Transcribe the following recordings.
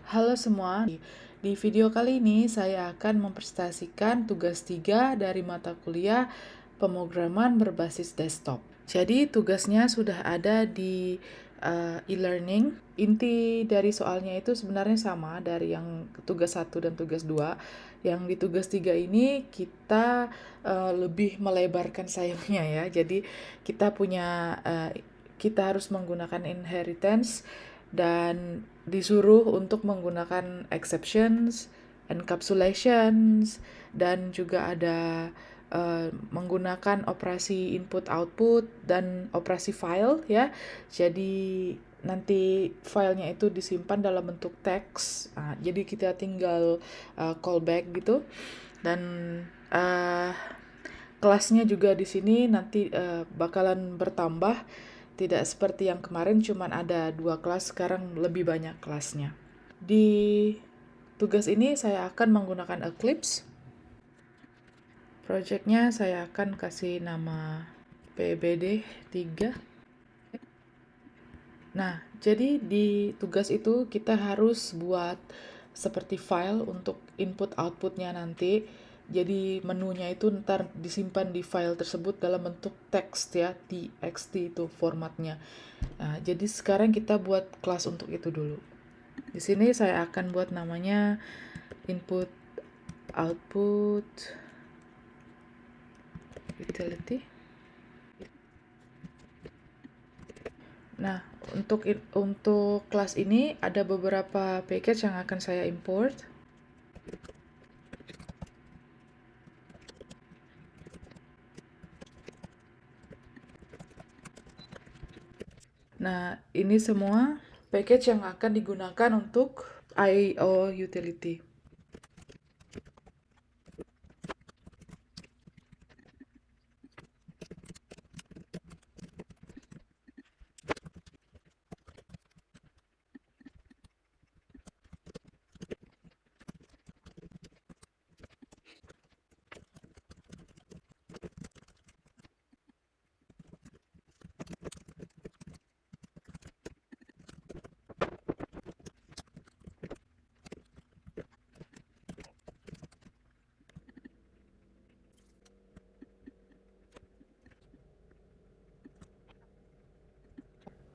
Halo semua, di video kali ini saya akan mempresentasikan tugas 3 dari mata kuliah pemrograman berbasis desktop. Jadi tugasnya sudah ada di e-learning. Inti dari soalnya itu sebenarnya sama dari yang tugas 1 dan tugas 2. Yang di tugas 3 ini kita lebih melebarkan sayapnya ya. Jadi kita harus menggunakan inheritance dan disuruh untuk menggunakan exceptions, encapsulations, dan juga ada menggunakan operasi input output dan operasi file ya. Jadi nanti filenya itu disimpan dalam bentuk teks. Nah, jadi kita tinggal callback gitu. Dan uh, kelasnya juga di sini nanti bakalan bertambah, tidak seperti yang kemarin cuman ada 2 kelas, sekarang lebih banyak kelasnya. Di tugas ini saya akan menggunakan Eclipse. Projectnya saya akan kasih nama PBD 3. Nah, jadi di tugas itu kita harus buat seperti file untuk input outputnya nanti. Jadi menunya itu ntar disimpan di file tersebut dalam bentuk teks ya, txt itu formatnya. Nah, jadi sekarang kita buat kelas untuk itu dulu. Di sini saya akan buat namanya input output utility. Nah, untuk kelas ini ada beberapa package yang akan saya import. Nah, ini semua package yang akan digunakan untuk I/O utility.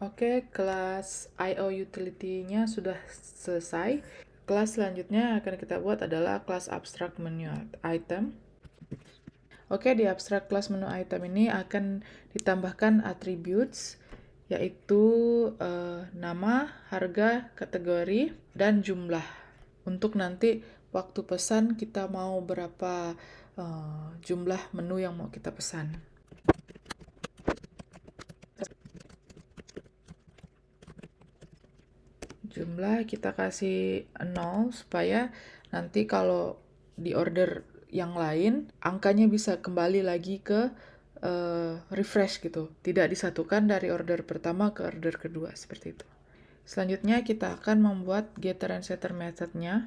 Oke, kelas I/O utility-nya sudah selesai. Kelas selanjutnya akan kita buat adalah kelas abstract menu item. Oke, di abstract class menu item ini akan ditambahkan attributes, yaitu nama, harga, kategori, dan jumlah. Untuk nanti waktu pesan kita mau berapa jumlah menu yang mau kita pesan. Jumlah kita kasih 0 supaya nanti kalau di order yang lain angkanya bisa kembali lagi ke refresh gitu, tidak disatukan dari order pertama ke order kedua seperti itu. Selanjutnya kita akan membuat getter and setter methodnya.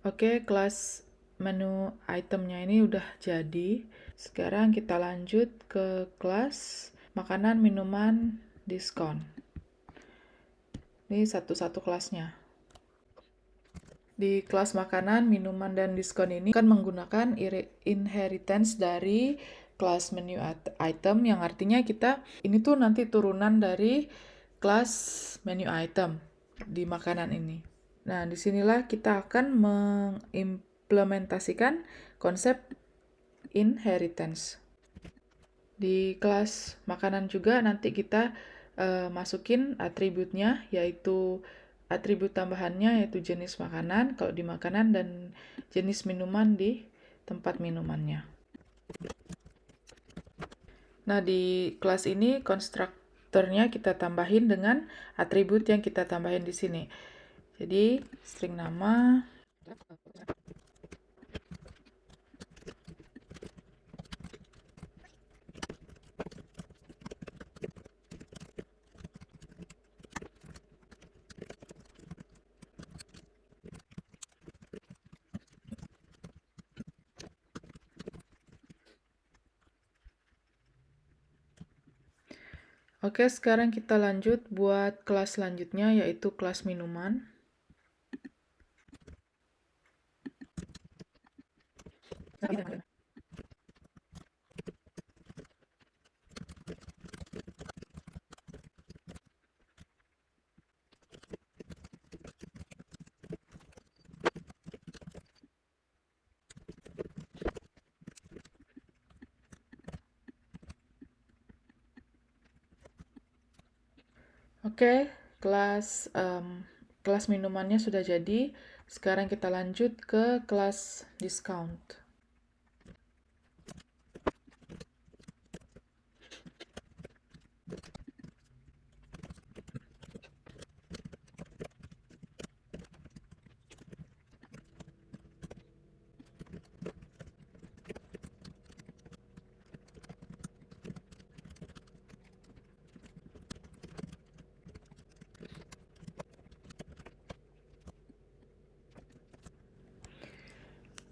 Oke, kelas menu itemnya ini udah jadi. Sekarang kita lanjut ke kelas makanan, minuman, diskon. Ini satu-satu kelasnya. Di kelas makanan, minuman, dan diskon ini akan menggunakan inheritance dari kelas menu item, yang artinya kita ini tuh nanti turunan dari kelas menu item di makanan ini. Nah, disinilah kita akan mengimplementasikan konsep inheritance. Di kelas makanan juga nanti kita masukin atributnya, yaitu atribut tambahannya yaitu jenis makanan kalau di makanan dan jenis minuman di tempat minumannya. Nah, di kelas ini konstruktornya kita tambahin dengan atribut yang kita tambahin di sini. Jadi, string nama, Oke, sekarang kita lanjut buat kelas selanjutnya, yaitu kelas minuman. Oke, kelas minumannya sudah jadi. Sekarang kita lanjut ke kelas discount.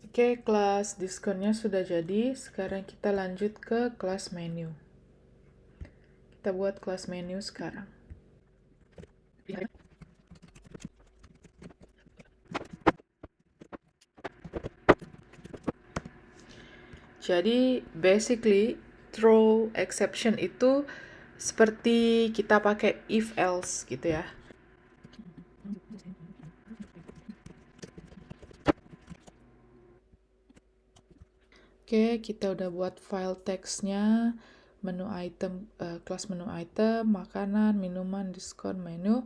Oke, kelas diskonnya sudah jadi. Sekarang kita lanjut ke kelas menu. Kita buat kelas menu sekarang. Jadi, basically, throw exception itu seperti kita pakai if else gitu ya. Oke, kita udah buat file text-nya, menu item, kelas menu item, makanan, minuman, diskon, menu.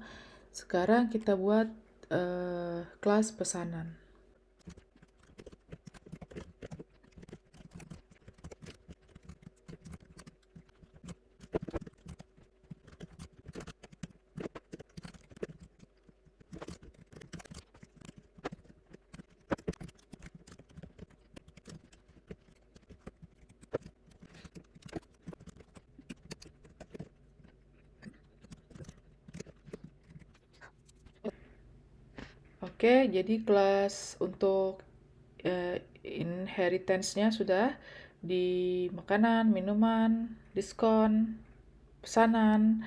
Sekarang kita buat kelas pesanan. Oke, jadi kelas untuk inheritance-nya sudah di makanan, minuman, diskon, pesanan.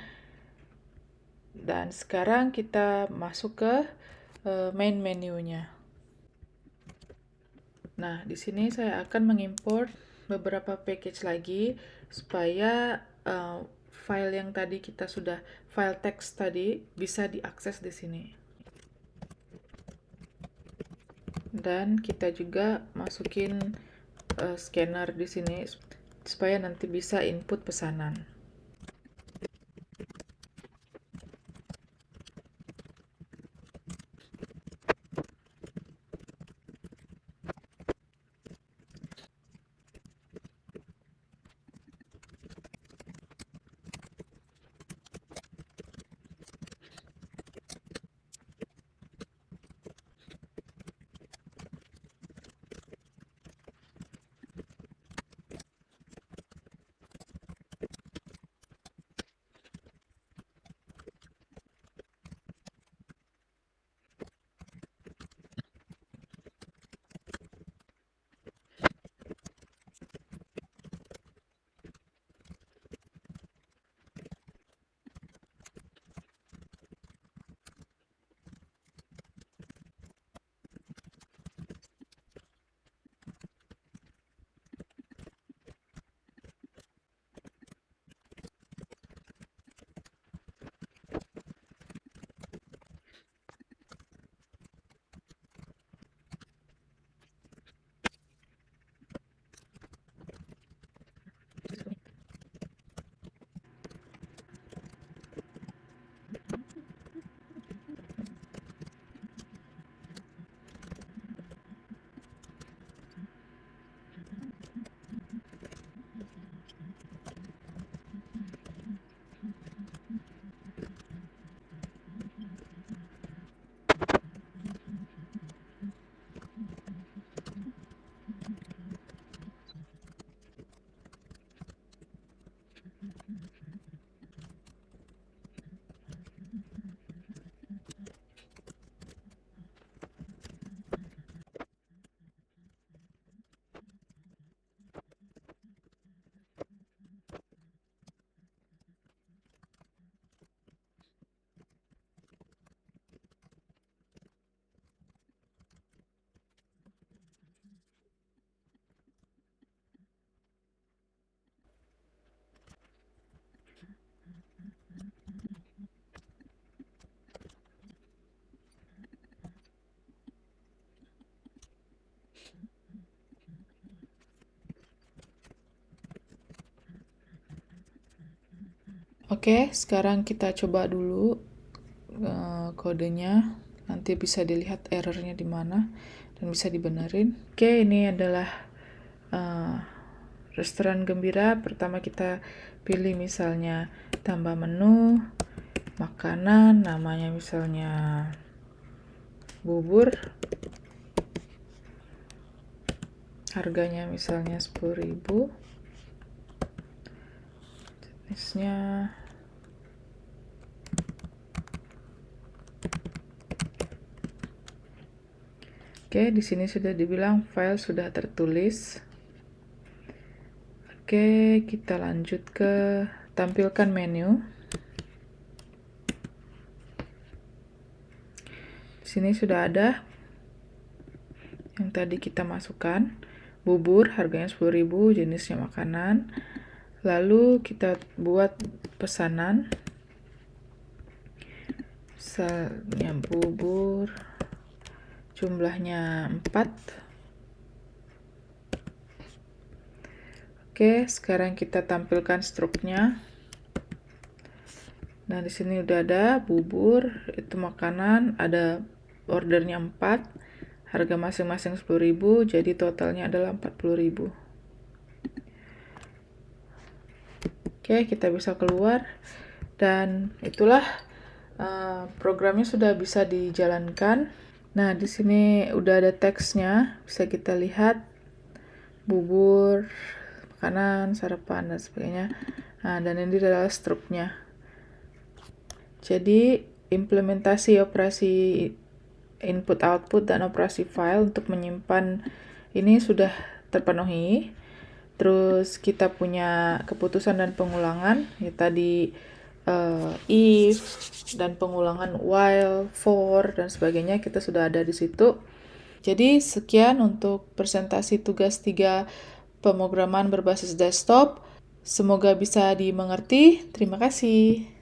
Dan sekarang kita masuk ke main menu-nya. Nah, di sini saya akan mengimport beberapa package lagi supaya file yang tadi kita sudah file text tadi bisa diakses di sini. Dan kita juga masukin scanner di sini supaya nanti bisa input pesanan. Oke, sekarang kita coba dulu kodenya. Nanti bisa dilihat errornya di mana dan bisa dibenerin. Oke, ini adalah restoran gembira. Pertama kita pilih misalnya tambah menu, makanan, namanya misalnya bubur, harganya misalnya 10.000, jenisnya oke, di sini sudah dibilang file sudah tertulis. Oke, kita lanjut ke tampilkan menu. Di sini sudah ada yang tadi kita masukkan. Bubur harganya 10.000, jenisnya makanan. Lalu kita buat pesanan. Misalnya bubur jumlahnya 4. Oke, sekarang kita tampilkan struknya. Nah, di sini udah ada bubur, itu makanan, ada ordernya 4, harga masing-masing 10.000, jadi totalnya adalah 40.000. Oke, kita bisa keluar, dan itulah programnya sudah bisa dijalankan. Nah, di sini udah ada teksnya, bisa kita lihat bubur, makanan, sarapan, dan sebagainya. Nah, dan ini adalah struknya. Jadi, implementasi operasi input output dan operasi file untuk menyimpan ini sudah terpenuhi. Terus kita punya keputusan dan pengulangan, ya tadi if dan pengulangan while, for, dan sebagainya kita sudah ada di situ. Jadi sekian untuk presentasi tugas 3 pemrograman berbasis desktop. Semoga bisa dimengerti. Terima kasih.